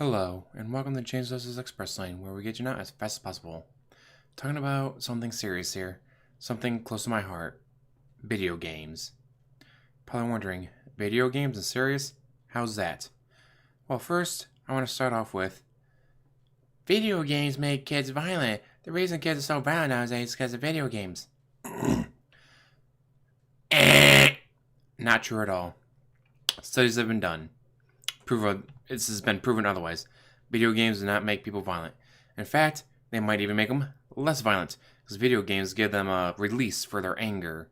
Hello, and welcome to James Joseph's Express Lane, where we get you out as fast as possible. Talking about something serious here, something close to my heart. Video games. Probably wondering, video games and serious? How's that? Well, first, I want to start off with, video games make kids violent. The reason kids are so violent nowadays is because of video games. Not true at all. Studies have been done. This has been proven otherwise. Video games do not make people violent. In fact, they might even make them less violent, because video games give them a release for their anger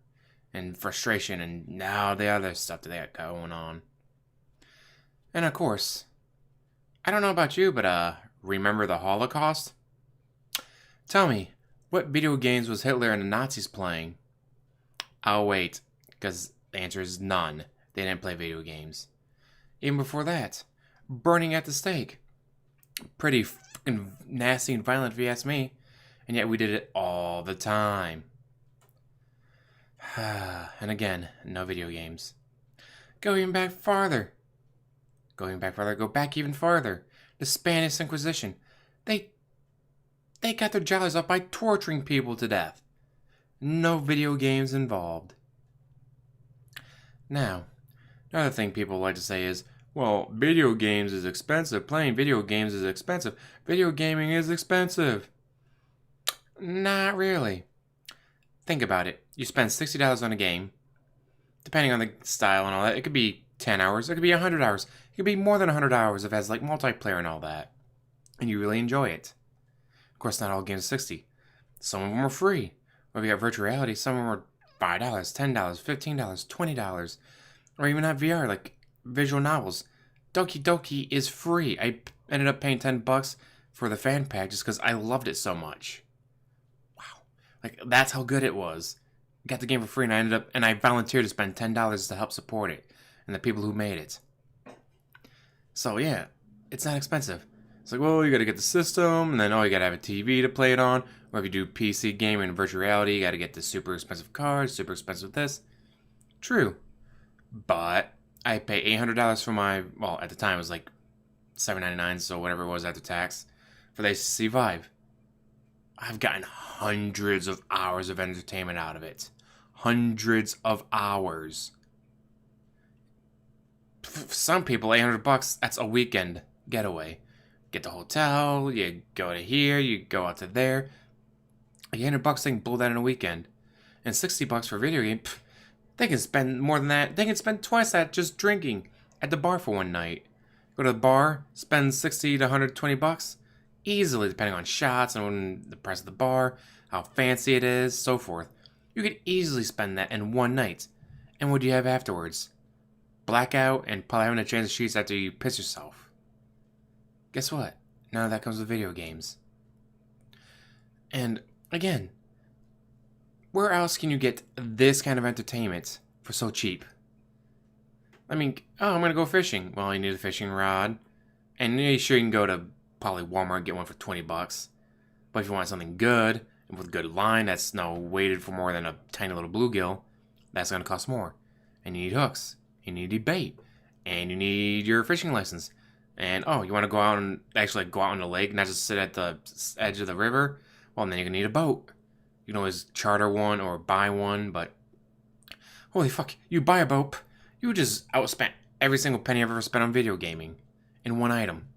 and frustration and now the other stuff that they got going on. And of course, I don't know about you, but remember the Holocaust? Tell me, what video games was Hitler and the Nazis playing? I'll wait, because the answer is none. They didn't play video games. Even before that, burning at the stake. Pretty fucking nasty and violent if you ask me. And yet we did it all the time. And again, no video games. Go back even farther. The Spanish Inquisition. They got their jollies up by torturing people to death. No video games involved. Now, another thing people like to say is, well, video games is expensive. Playing video games is expensive. Video gaming is expensive. Not really. Think about it. You spend $60 on a game. Depending on the style and all that, it could be 10 hours. It could be 100 hours. It could be more than 100 hours if it has like multiplayer and all that. And you really enjoy it. Of course, not all games are 60. Some of them are free. Or if you got virtual reality, some of them are $5, $10, $15, $20. Or even have VR, like visual novels. Doki Doki is free. I ended up paying $10 for the fan pack just because I loved it so much. Wow. Like, that's how good it was. Got the game for free and I volunteered to spend $10 to help support it and the people who made it. So yeah, it's not expensive. It's like, well, you gotta get the system, and then, you gotta have a TV to play it on. Or if you do PC gaming and virtual reality, you gotta get the super expensive cards, super expensive this. True. But I pay $800 for my, well, at the time it was like $7.99, so whatever it was after tax, for the HTC Vive. I've gotten hundreds of hours of entertainment out of it. Hundreds of hours. For some people, $800, that's a weekend getaway. Get the hotel, you go to here, you go out to there. $800, they can blow that in a weekend. And $60 for a video game, they can spend more than that. They can spend twice that just drinking at the bar for one night. Go to the bar, spend $60 to $120 easily, depending on shots and the price of the bar, how fancy it is, so forth. You could easily spend that in one night. And what do you have afterwards? Blackout and probably having to change the sheets after you piss yourself. Guess what? None of that comes with video games. And again, where else can you get this kind of entertainment for so cheap? I mean, I'm going to go fishing. Well, you need a fishing rod. And sure, you can go to probably Walmart and get one for $20. But if you want something good, and with good line that's weighted for more than a tiny little bluegill, that's going to cost more. And you need hooks. You need bait. And you need your fishing license. And, you want to go out and actually go out on the lake, not just sit at the edge of the river? Well, then you're going to need a boat. You can always charter one or buy one, but holy fuck, you buy a boat, you just outspent every single penny I've ever spent on video gaming in one item.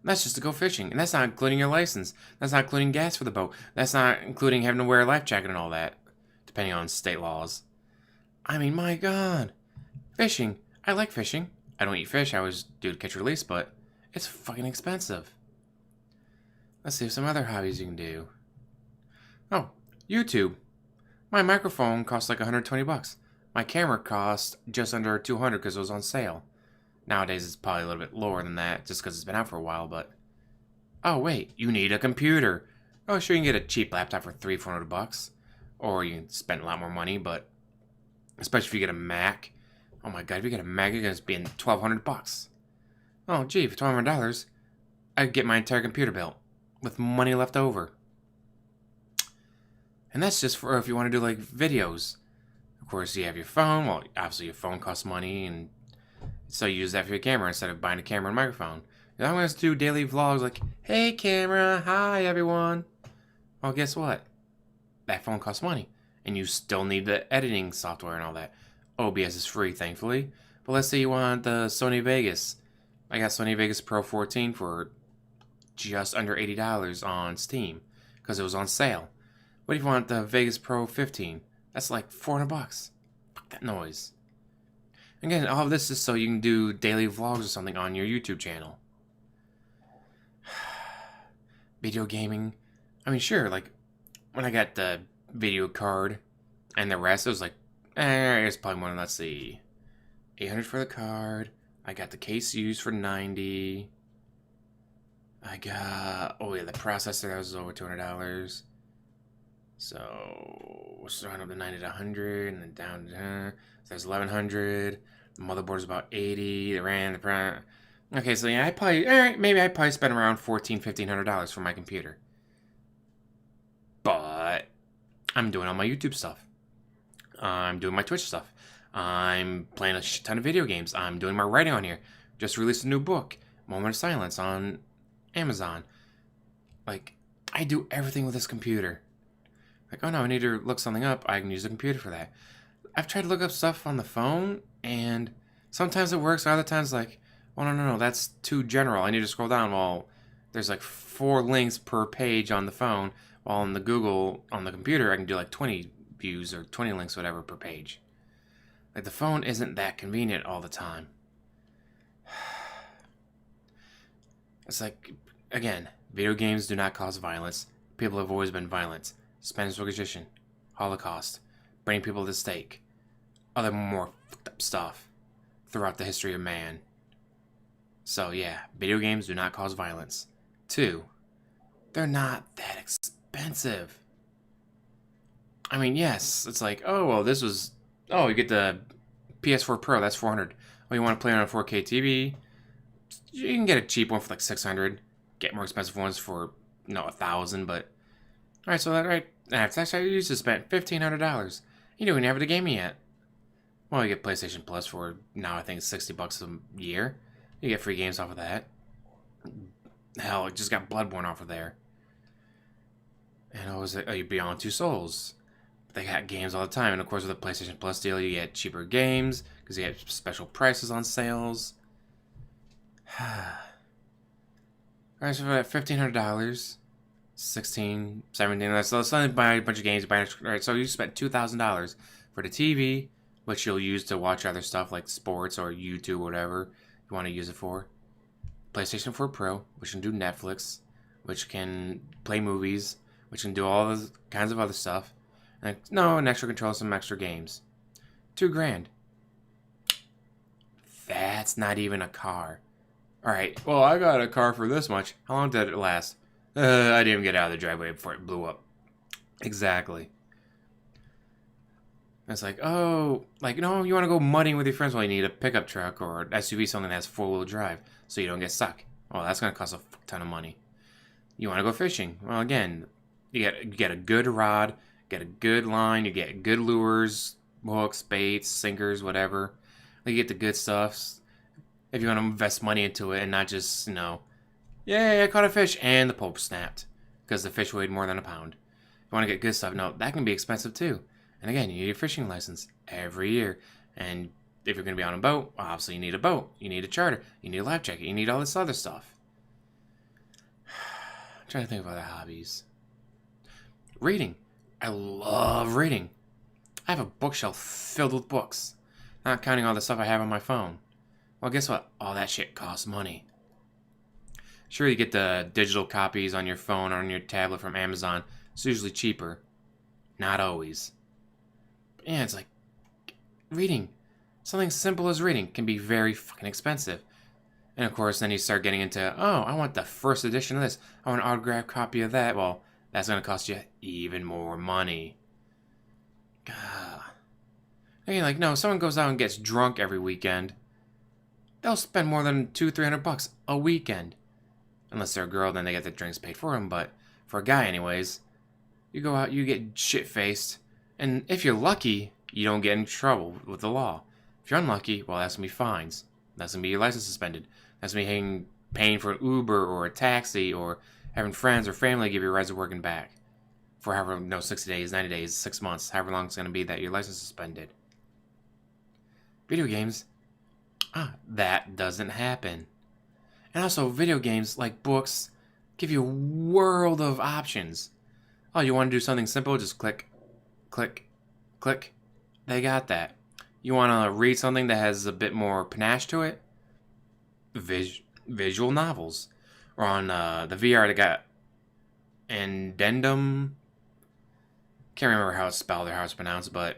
And that's just to go fishing, and that's not including your license. That's not including gas for the boat. That's not including having to wear a life jacket and all that, depending on state laws. I mean, my god. Fishing. I like fishing. I don't eat fish, I always do catch and release, but it's fucking expensive. Let's see if some other hobbies you can do. Oh, YouTube. My microphone cost like $120. My camera cost just under $200 because it was on sale. Nowadays it's probably a little bit lower than that just because it's been out for a while, but... Oh, wait, you need a computer. Oh, sure, you can get a cheap laptop for $300-$400. Or you can spend a lot more money, but... Especially if you get a Mac. Oh my god, if you get a Mac, you're going to be $1,200. Oh, gee, for $1,200, I'd get my entire computer built. With money left over. And that's just for if you want to do like videos. Of course, you have your phone. Well, obviously your phone costs money, and so you use that for your camera instead of buying a camera and microphone. I'm going to do daily vlogs like, hey camera, hi everyone. Well, guess what? That phone costs money. And you still need the editing software and all that. OBS is free, thankfully. But let's say you want the Sony Vegas. I got Sony Vegas Pro 14 for just under $80 on Steam. Because it was on sale. What if you want the Vegas Pro 15? That's like $400. Fuck that noise. Again, all of this is so you can do daily vlogs or something on your YouTube channel. Video gaming. I mean, sure, like, when I got the video card and the rest, it was like, it's probably more than, let's see, 800 for the card. I got the case used for 90. I got, oh yeah, the processor, that was over $200. So, we're starting up to 90 to 100, and then down to, so there's 1100. The motherboard is about 80. The RAM, the prime. Okay, so yeah, maybe I probably spent around $1,400-$1,500 for my computer. But I'm doing all my YouTube stuff. I'm doing my Twitch stuff. I'm playing a shit ton of video games. I'm doing my writing on here. Just released a new book, Moment of Silence, on Amazon. Like, I do everything with this computer. Like, oh no, I need to look something up. I can use the computer for that. I've tried to look up stuff on the phone, and sometimes it works. Other times, like, well, no, that's too general. I need to scroll down. Well, there's like 4 links per page on the phone, while on the Google, on the computer, I can do like 20 views or 20 links, whatever, per page. Like, the phone isn't that convenient all the time. It's like, again, video games do not cause violence. People have always been violent. Spanish Inquisition, Holocaust, burning people at the stake, other more fucked up stuff throughout the history of man. So yeah, video games do not cause violence. 2, they're not that expensive. I mean, yes, it's like, oh, well, this was, oh, you get the PS4 Pro, that's $400. Oh, you want to play on a 4K TV? You can get a cheap one for like $600. Get more expensive ones for, $1,000, but... Alright, so that, right, I used to spend $1,500. You don't even have the game yet. Well, you get PlayStation Plus for, now I think it's $60 a year. You get free games off of that. Hell, I just got Bloodborne off of there. And what was it? Oh, Beyond Two Souls. They got games all the time. And of course, with the PlayStation Plus deal, you get cheaper games because you get special prices on sales. Alright, so for that $1,500, 16, 17, that's only buy a bunch of games. Alright, so you spent $2,000 for the TV, which you'll use to watch other stuff like sports or YouTube, whatever you want to use it for. PlayStation 4 Pro, which can do Netflix, which can play movies, which can do all those kinds of other stuff. And an extra controller, some extra games. $2,000. That's not even a car. Alright, well, I got a car for this much. How long did it last? I didn't even get out of the driveway before it blew up. Exactly. It's like, oh, you want to go mudding with your friends? Well, you need a pickup truck or an SUV, something that has 4-wheel drive, so you don't get stuck. Oh, that's going to cost a fuck ton of money. You want to go fishing? Well, again, you get a good rod, get a good line, you get good lures, hooks, baits, sinkers, whatever. You get the good stuff. If you want to invest money into it and not just, yay, I caught a fish and the pole snapped because the fish weighed more than a pound. If you want to get good stuff, that can be expensive too. And again, you need a fishing license every year. And if you're going to be on a boat, obviously you need a boat. You need a charter. You need a life jacket. You need all this other stuff. I'm trying to think of other hobbies. Reading. I love reading. I have a bookshelf filled with books. Not counting all the stuff I have on my phone. Well, guess what? All that shit costs money. Sure, you get the digital copies on your phone or on your tablet from Amazon. It's usually cheaper. Not always. But yeah, it's like reading. Something simple as reading can be very fucking expensive. And of course, then you start getting into, oh, I want the first edition of this. I want an autographed copy of that. Well, that's going to cost you even more money. God. And you're like, no, someone goes out and gets drunk every weekend. They'll spend more than $200-$300 a weekend. Unless they're a girl, then they get the drinks paid for them. But for a guy, anyways, you go out, you get shit-faced. And if you're lucky, you don't get in trouble with the law. If you're unlucky, well, that's going to be fines. That's going to be your license suspended. That's going to be paying for an Uber or a taxi or having friends or family give you rides to work and back for however, 60 days, 90 days, 6 months, however long it's going to be that your license is suspended. Video games, that doesn't happen. And also, video games, like books, give you a world of options. Oh, you want to do something simple? Just click, click, click. They got that. You want to read something that has a bit more panache to it? Visual novels. Or on the VR, they got Addendum. Can't remember how it's spelled or how it's pronounced, but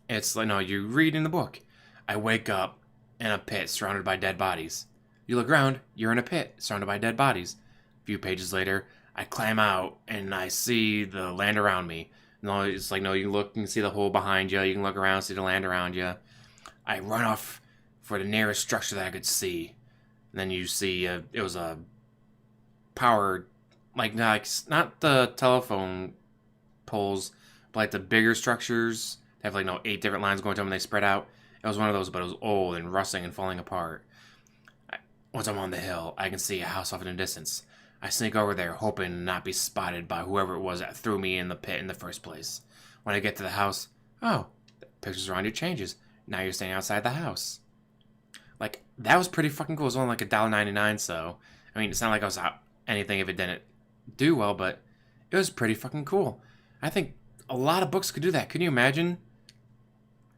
it's like, no, you read in the book. I wake up in a pit surrounded by dead bodies. You look around, you're in a pit surrounded by dead bodies. A few pages later, I climb out and I see the land around me. No, it's like, no, you look and see the hole behind you. You can look around, see the land around you. I run off for the nearest structure that I could see. And then you see it was a power, like not the telephone poles, but like the bigger structures. They have 8 different lines going to them and they spread out. It was one of those, but it was old and rusting and falling apart. Once I'm on the hill, I can see a house off in the distance. I sneak over there, hoping to not be spotted by whoever it was that threw me in the pit in the first place. When I get to the house, the pictures around you changes. Now you're standing outside the house. That was pretty fucking cool. It was only $1.99, so... I mean, it's not like I was out anything if it didn't do well, but it was pretty fucking cool. I think a lot of books could do that. Can you imagine?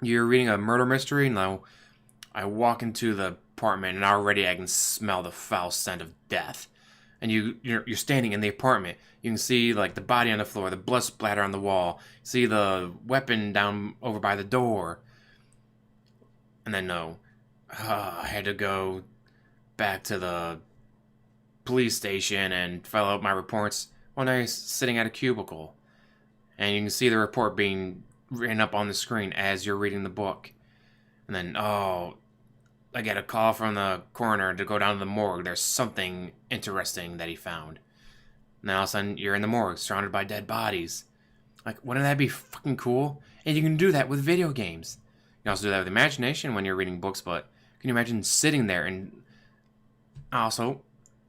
You're reading a murder mystery, now I walk into the apartment, and already I can smell the foul scent of death. And you're standing in the apartment. You can see the body on the floor, the blood splatter on the wall. See the weapon down over by the door. And then I had to go back to the police station and fill out my reports when I was sitting at a cubicle. And you can see the report being written up on the screen as you're reading the book. And then, I get a call from the coroner to go down to the morgue. There's something interesting that he found. And then all of a sudden, you're in the morgue, surrounded by dead bodies. Wouldn't that be fucking cool? And you can do that with video games. You can also do that with imagination when you're reading books, but can you imagine sitting there and... Also,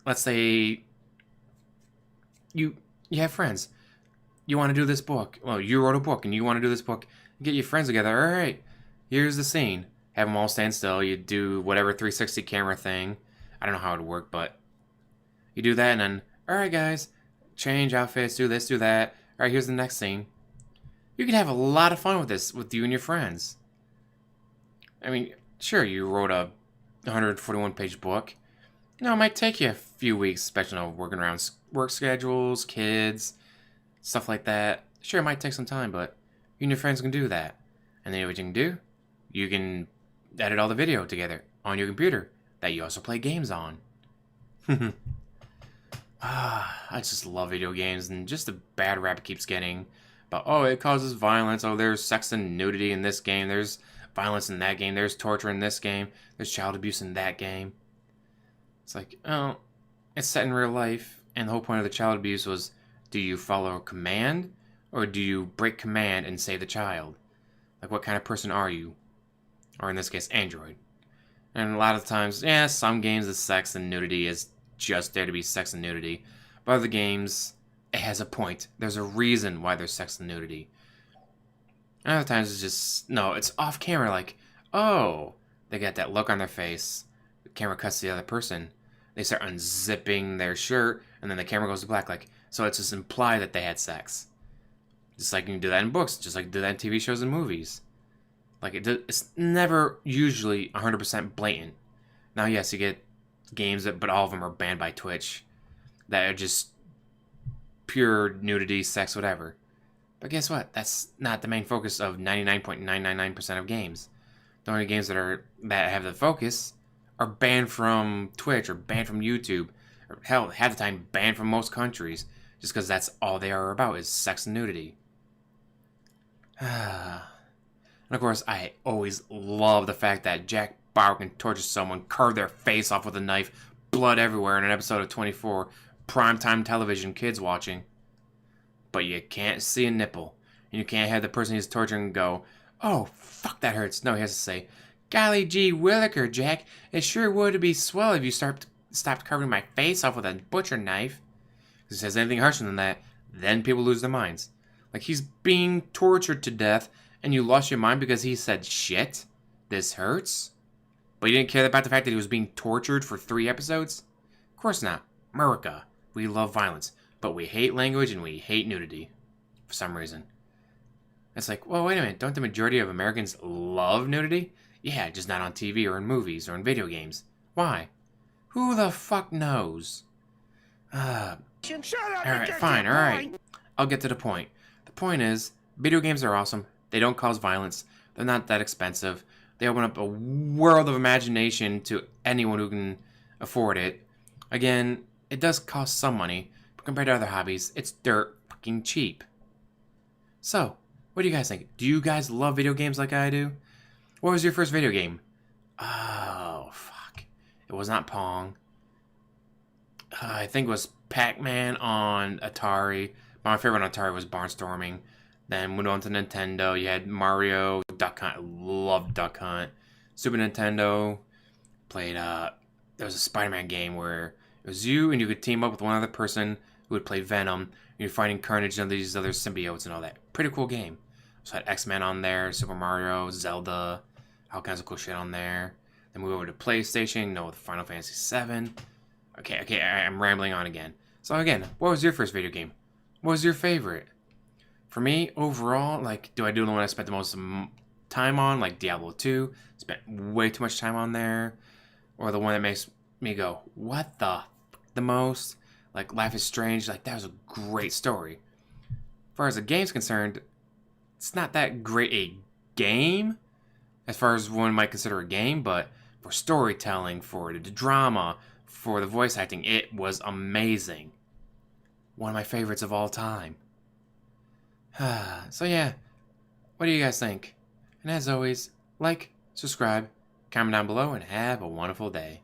let's say you have friends. You want to do this book. Well, you wrote a book and you want to do this book. Get your friends together. All right, here's the scene. Have them all stand still. You do whatever 360 camera thing. I don't know how it would work, but you do that and then, all right, guys, change outfits, do this, do that. All right, here's the next scene. You can have a lot of fun with this with you and your friends. I mean, sure, you wrote a 141-page book. It might take you a few weeks, especially working around work schedules, kids, stuff like that. Sure, it might take some time, but you and your friends can do that. And then what you can do, you can edit all the video together on your computer that you also play games on. I just love video games, and just the bad rap it keeps getting. But, it causes violence. There's sex and nudity in this game. There's violence in that game. There's torture in this game. There's child abuse in that game. It's it's set in real life, and the whole point of the child abuse was, do you follow a command, or do you break command and save the child? What kind of person are you? Or in this case, Android. And a lot of times, some games the sex and nudity is just there to be sex and nudity. But other games, it has a point. There's a reason why there's sex and nudity. And other times it's just, it's off camera, they got that look on their face. The camera cuts to the other person. They start unzipping their shirt, and then the camera goes to black, so it's just implied that they had sex. Just like you can do that in books, just like you do that in TV shows and movies. It's never usually 100% blatant. Now, yes, you get games but all of them are banned by Twitch that are just pure nudity, sex, whatever. But guess what? That's not the main focus of 99.999% of games. The only games that have the focus are banned from Twitch or banned from YouTube, or hell, half the time banned from most countries, just because that's all they are about is sex and nudity. And of course, I always love the fact that Jack Bauer can torture someone, carve their face off with a knife, blood everywhere in an episode of 24, primetime television, kids watching. But you can't see a nipple, and you can't have the person he's torturing go, "Oh, fuck, that hurts." No, he has to say, "Golly gee williker, Jack, it sure would be swell if you start stopped carving my face off with a butcher knife. If he says anything harsher than that, then people lose their minds. Like he's being tortured to death, and you lost your mind because he said shit? This hurts? But you didn't care about the fact that he was being tortured for 3 episodes? Of course not. America. We love violence, but we hate language and we hate nudity. For some reason. It's like, well, wait a minute. Don't the majority of Americans love nudity? Yeah, just not on TV or in movies or in video games. Why? Who the fuck knows? Alright, fine, alright. I'll get to the point. The point is, video games are awesome. They don't cause violence. They're not that expensive. They open up a world of imagination to anyone who can afford it. Again, it does cost some money, but compared to other hobbies, it's dirt fucking cheap. So, what do you guys think? Do you guys love video games like I do? What was your first video game? Oh, fuck. It was not Pong. I think it was Pac-Man on Atari. My favorite on Atari was Barnstorming. Then went on to Nintendo. You had Mario, Duck Hunt. I loved Duck Hunt. Super Nintendo. Played, there was a Spider-Man game where it was you and you could team up with one other person who would play Venom. And you're fighting Carnage and these other symbiotes and all that. Pretty cool game. So I had X-Men on there, Super Mario, Zelda, all kinds of cool shit on there. Then move over to PlayStation, with Final Fantasy VII. Okay, I'm rambling on again. So again, what was your first video game? What was your favorite? For me, overall, like, do the one I spent the most time on, like Diablo 2? Spent way too much time on there. Or the one that makes me go, what the most? Like, Life is Strange, like, that was a great story. As far as the game's concerned, it's not that great a game, as far as one might consider a game, but for storytelling, for the drama, for the voice acting, it was amazing. One of my favorites of all time. So yeah, what do you guys think? And as always, like, subscribe, comment down below, and have a wonderful day.